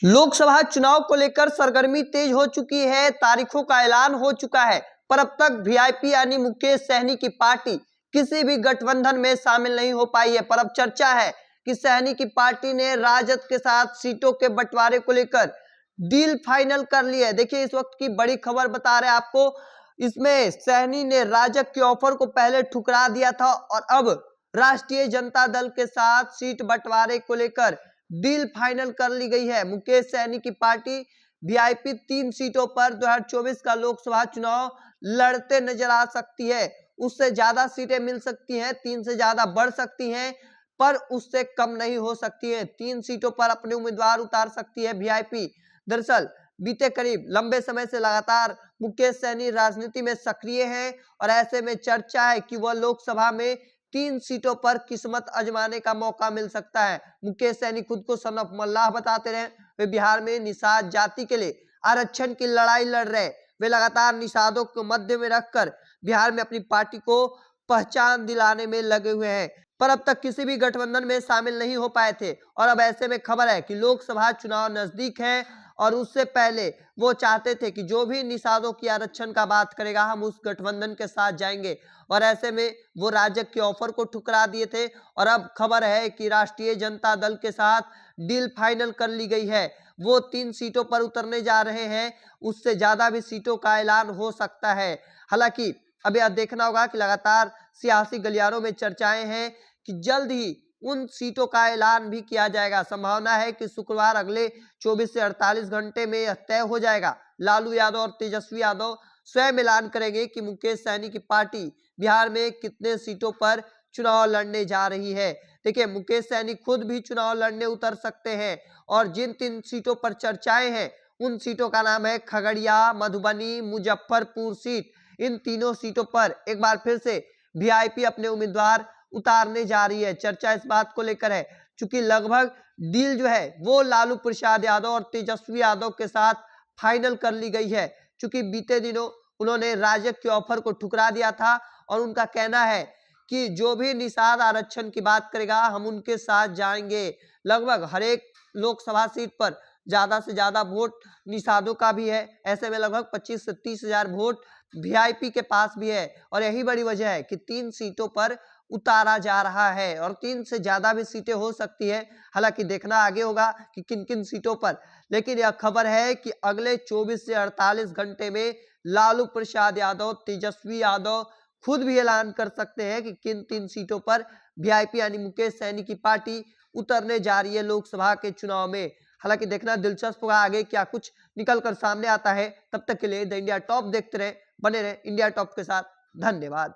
लोकसभा चुनाव को लेकर सरगर्मी तेज हो चुकी है। तारीखों का ऐलान हो चुका है, पर अब तक वीआईपी यानी मुकेश सहनी की पार्टी किसी भी गठबंधन में शामिल नहीं हो पाई है। पर अब चर्चा है कि सहनी की पार्टी ने राजद के साथ सीटों के बंटवारे को लेकर डील फाइनल कर ली है। देखिए, इस वक्त की बड़ी खबर बता रहे हैं आपको। इसमें सहनी ने राजग के ऑफर को पहले ठुकरा दिया था और अब राष्ट्रीय जनता दल के साथ सीट बंटवारे को लेकर डील फाइनल कर ली गई है। मुकेश सहनी की पार्टी वीआईपी 3 सीटों पर 2024 का लोकसभा चुनाव लड़ते नजर आ सकती है। उससे ज्यादा सीटें मिल सकती हैं, 3 से ज्यादा बढ़ सकती हैं, पर उससे कम नहीं हो सकती है। 3 सीटों पर अपने उम्मीदवार उतार सकती है वीआईपी। दरअसल बीते करीब लंबे समय से लगातार मुकेश सहनी राजनीति में सक्रिय हैं और ऐसे में चर्चा है कि वह लोकसभा में 3 सीटों पर किस्मत आजमाने का मौका मिल सकता है। मुकेश सहनी खुद को सन ऑफ मल्लाह बताते रहे। वे बिहार में निषाद जाति के लिए आरक्षण की लड़ाई लड़ रहे। वे लगातार निषादों को मध्य में रखकर बिहार में अपनी पार्टी को पहचान दिलाने में लगे हुए हैं, पर अब तक किसी भी गठबंधन में शामिल नहीं हो पाए थे। और अब ऐसे में खबर है कि लोकसभा चुनाव नजदीक है और उससे पहले वो चाहते थे कि जो भी निषादों की आरक्षण का बात करेगा, हम उस गठबंधन के साथ जाएंगे। और ऐसे में वो राजग के ऑफर को ठुकरा दिए थे और अब खबर है कि राष्ट्रीय जनता दल के साथ डील फाइनल कर ली गई है। वो 3 सीटों पर उतरने जा रहे हैं, उससे ज्यादा भी सीटों का ऐलान हो सकता है। हालांकि अब यह देखना होगा कि लगातार सियासी गलियारों में चर्चाएं हैं कि जल्द ही उन सीटों का ऐलान भी किया जाएगा। संभावना है कि शुक्रवार अगले 24 से 48 घंटे में यह तय हो जाएगा। लालू यादव और तेजस्वी यादव स्वयं ऐलान करेंगे कि मुकेश सहनी की पार्टी बिहार में कितने सीटों पर चुनाव लड़ने जा रही है। देखिए, मुकेश सहनी खुद भी चुनाव लड़ने उतर सकते हैं और जिन 3 सीटों पर चर्चाएं हैं उन सीटों का नाम है खगड़िया, मधुबनी, मुजफ्फरपुर सीट। इन तीनों सीटों पर एक बार फिर से वीआईपी अपने उम्मीदवार उतारने जा रही है। चर्चा इस बात को लेकर है क्योंकि लगभग डील जो है वो लालू प्रसाद यादव और तेजस्वी यादव के साथ फाइनल कर ली गई है। क्योंकि बीते दिनों उन्होंने राजग के ऑफर को ठुकरा दिया था और उनका कहना है कि जो भी निषाद आरक्षण की बात करेगा, हम उनके साथ जाएंगे। लगभग हर एक लोकसभा सीट पर ज्यादा से ज्यादा वोट निषादों का भी है। ऐसे में लगभग 25 से 30 हजार वोट वीआईपी के पास भी है और यही बड़ी वजह है कि 3 सीटों पर उतारा जा रहा है और 3 से ज्यादा भी सीटें हो सकती है। हालांकि देखना आगे होगा कि किन किन सीटों पर। लेकिन यह खबर है कि अगले 24 से 48 घंटे में लालू प्रसाद यादव, तेजस्वी यादव खुद भी ऐलान कर सकते हैं कि किन 3 सीटों पर वीआईपी यानी मुकेश सहनी की पार्टी उतरने जा रही है लोकसभा के चुनाव में। हालांकि देखना दिलचस्प होगा आगे क्या कुछ निकल कर सामने आता है। तब तक के लिए द इंडिया टॉप देखते रहे, बने रहे इंडिया टॉप के साथ। धन्यवाद।